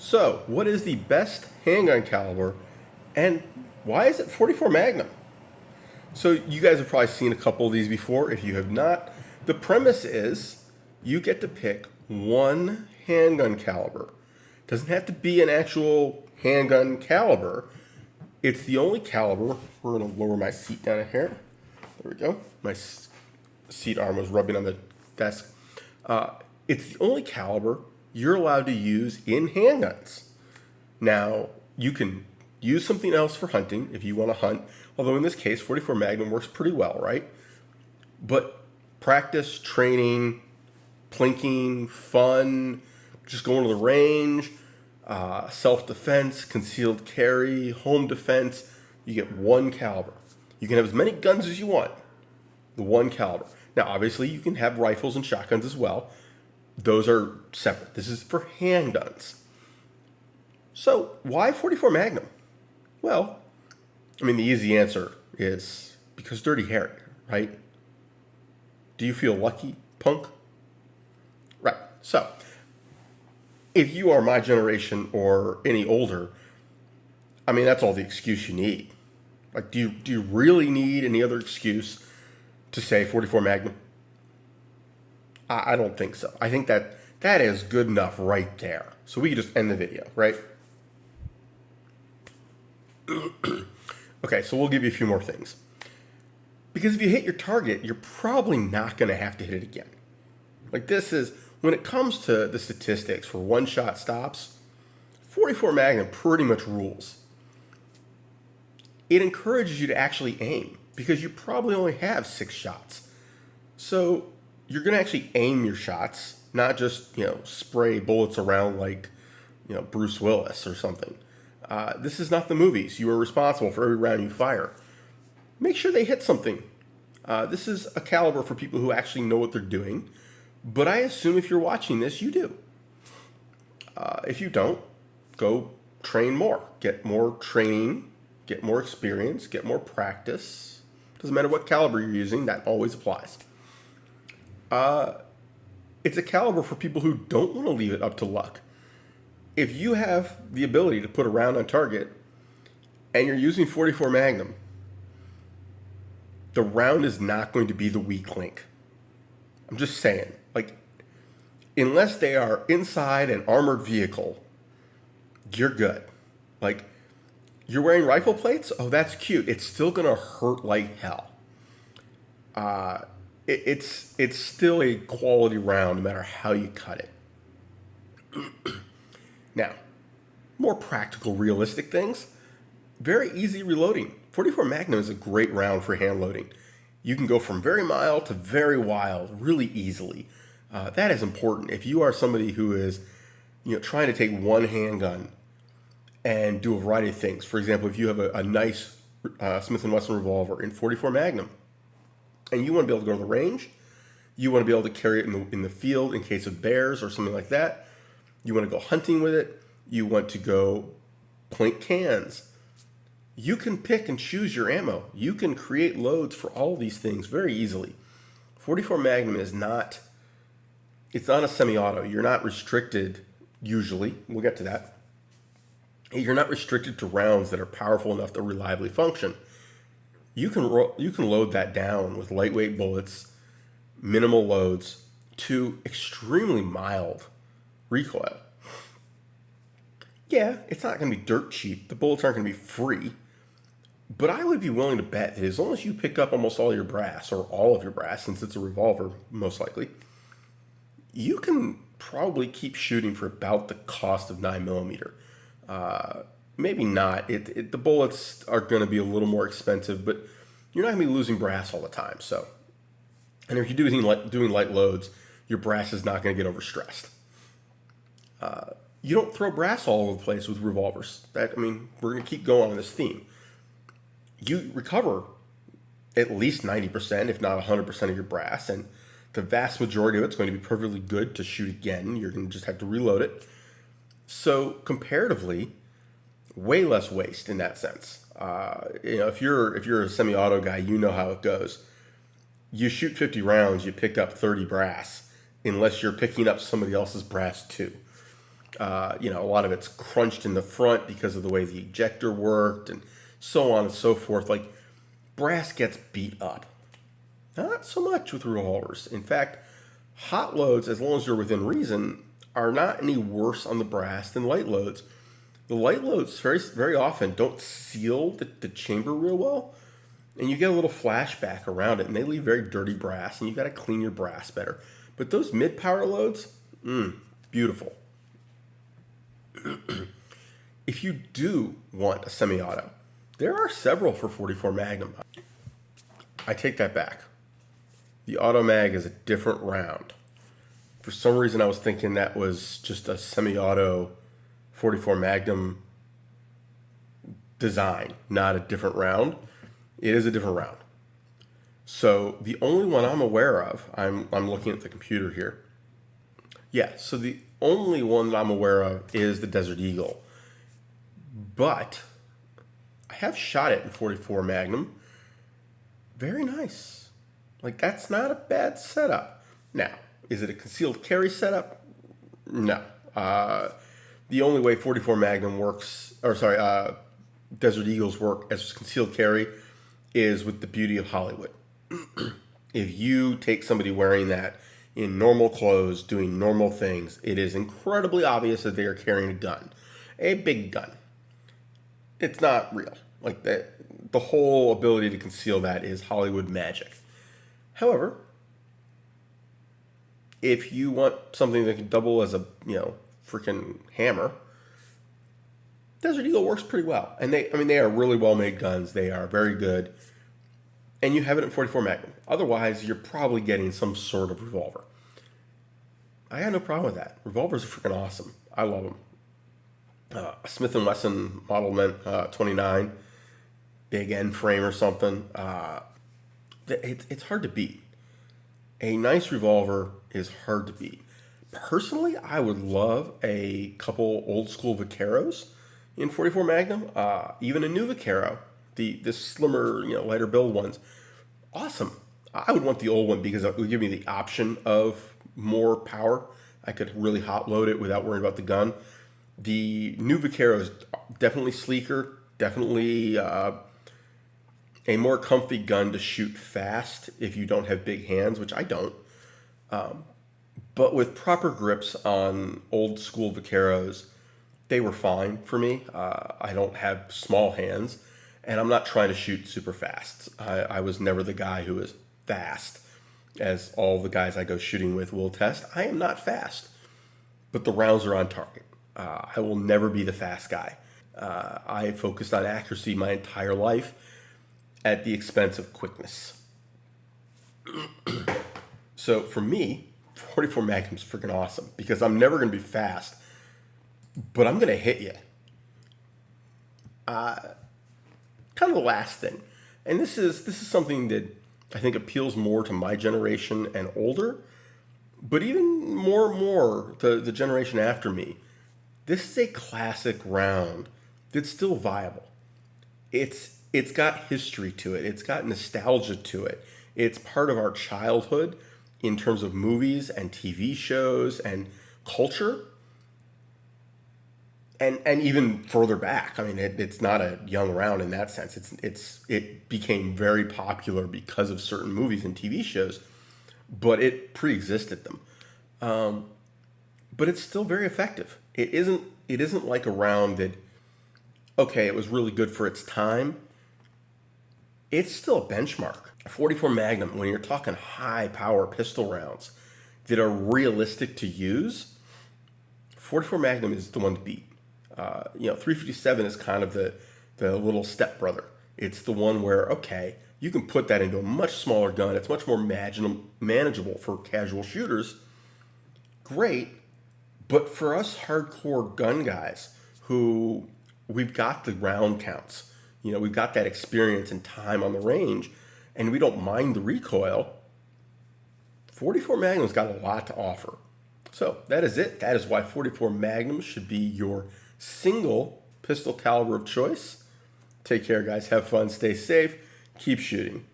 So, what is the best handgun caliber and why is it 44 Magnum? So, you guys have probably seen a couple of these before. If you have not, the premise is you get to pick one handgun caliber. It doesn't have to be an actual handgun caliber. It's the only caliber. We're going to lower my seat down here. There we go. My seat arm was rubbing on the desk. It's the only caliber you're allowed to use in handguns. Now, you can use something else for hunting if you want to hunt, although in this case, 44 Magnum works pretty well, right? But practice, training, plinking, fun, just going to the range, self-defense, concealed carry, home defense, you get one caliber. You can have as many guns as you want, the one caliber. Now, obviously, you can have rifles and shotguns as well. Those are separate. This is for handguns. So, why 44 Magnum? Well, I mean, the easy answer is because Dirty Harry, right? Do you feel lucky, punk? Right. So, if you are my generation or any older, I mean, that's all the excuse you need. Like, do you really need any other excuse to say 44 Magnum? I don't think so. I think that is good enough right there. So we can just end the video, right? Okay, so we'll give you a few more things. Because if you hit your target, you're probably not going to have to hit it again. Like this is, when it comes to the statistics for one-shot stops, 44 Magnum pretty much rules. It encourages you to actually aim because you probably only have 6 shots. So you're going to actually aim your shots, not just, spray bullets around like, Bruce Willis or something. This is not the movies. You are responsible for every round you fire. Make sure they hit something. This is a caliber for people who actually know what they're doing. But I assume if you're watching this, you do. If you don't, go train more. Get more training, get more experience, get more practice. Doesn't matter what caliber you're using, that always applies. It's a caliber for people who don't want to leave it up to luck. If you have the ability to put a round on target and you're using 44 Magnum, the round is not going to be the weak link. I'm just saying, like, unless they are inside an armored vehicle, you're good. Like, you're wearing rifle plates? Oh, that's cute. It's still going to hurt like hell. It's still a quality round no matter how you cut it. Now, more practical, realistic things. Very easy reloading. 44 Magnum is a great round for hand loading. You can go from very mild to very wild really easily. That is important. If you are somebody who is, trying to take one handgun and do a variety of things. For example, if you have a nice Smith & Wesson revolver in 44 Magnum, and you want to be able to go to the range, you want to be able to carry it in the field in case of bears or something like that. You want to go hunting with it. You want to go point cans. You can pick and choose your ammo. You can create loads for all these things very easily. 44 Magnum is not, it's not a semi-auto. You're not restricted, usually. We'll get to that. You're not restricted to rounds that are powerful enough to reliably function. You can load that down with lightweight bullets, minimal loads, to extremely mild recoil. Yeah, it's not going to be dirt cheap. The bullets aren't going to be free. But I would be willing to bet that as long as you pick up almost all your brass, or all of your brass, since it's a revolver, most likely, you can probably keep shooting for about the cost of 9mm. Maybe not. The bullets are going to be a little more expensive, but you're not going to be losing brass all the time. So, and if you're doing light loads, your brass is not going to get overstressed. You don't throw brass all over the place with revolvers. We're going to keep going on this theme. You recover at least 90%, if not 100% of your brass, and the vast majority of it's going to be perfectly good to shoot again. You're going to just have to reload it. So comparatively, way less waste in that sense. If you're a semi-auto guy, you know how it goes. You shoot 50 rounds, you pick up 30 brass, unless you're picking up somebody else's brass too. A lot of it's crunched in the front because of the way the ejector worked and so on and so forth. Like, brass gets beat up. Not so much with revolvers. In fact, hot loads, as long as you're within reason, are not any worse on the brass than light loads. The light loads very, very often don't seal the chamber real well, and you get a little flashback around it, and they leave very dirty brass, and you got to clean your brass better. But those mid-power loads, beautiful. If you do want a semi-auto, there are several for 44 Magnum. I take that back. The auto mag is a different round. For some reason, I was thinking that was just a semi-auto 44 Magnum design, not a different round. It is a different round. So the only one I'm aware of, I'm looking at the computer here. Yeah, so the only one that I'm aware of is the Desert Eagle. But I have shot it in 44 Magnum. Very nice. Like, that's not a bad setup. Now, is it a concealed carry setup? No. The only way 44 Magnum works, Desert Eagles work as concealed carry is with the beauty of Hollywood. If you take somebody wearing that in normal clothes, doing normal things, it is incredibly obvious that they are carrying a gun. A big gun. It's not real. Like, the whole ability to conceal that is Hollywood magic. However, if you want something that can double as a, freaking hammer, Desert Eagle works pretty well. And they are really well-made guns. They are very good. And you have it in 44 Magnum. Otherwise, you're probably getting some sort of revolver. I got no problem with that. Revolvers are freaking awesome. I love them. A Smith & Wesson Model 29, big end frame or something. It's hard to beat. A nice revolver is hard to beat. Personally, I would love a couple old school Vaqueros in 44 Magnum. Even a new Vaquero, the slimmer, lighter build ones. Awesome. I would want the old one because it would give me the option of more power. I could really hot load it without worrying about the gun. The new Vaquero is definitely sleeker, definitely a more comfy gun to shoot fast if you don't have big hands, which I don't. But with proper grips on old school Vaqueros, they were fine for me. I don't have small hands, and I'm not trying to shoot super fast. I was never the guy who is fast, as all the guys I go shooting with will attest. I am not fast, but the rounds are on target. I will never be the fast guy. I focused on accuracy my entire life at the expense of quickness. So for me, 44 Magnum is freaking awesome because I'm never going to be fast, but I'm going to hit you. Kind of the last thing, and this is something that I think appeals more to my generation and older, but even more the generation after me. This is a classic round that's still viable. It's got history to it. It's got nostalgia to it. It's part of our childhood in terms of movies and TV shows and culture. And even further back, I mean, it's not a young round in that sense. It became very popular because of certain movies and TV shows, but it pre-existed them. But it's still very effective. It isn't like a round that, okay, it was really good for its time. It's still a benchmark. 44 Magnum, when you're talking high power pistol rounds that are realistic to use, 44 Magnum is the one to beat. 357 is kind of the little stepbrother. It's the one where, okay, you can put that into a much smaller gun. It's much more manageable for casual shooters. Great. But for us hardcore gun guys who we've got the round counts, we've got that experience and time on the range, and we don't mind the recoil, 44 Magnum's got a lot to offer. So that is it. That is why 44 Magnum should be your single pistol caliber of choice. Take care, guys. Have fun. Stay safe. Keep shooting.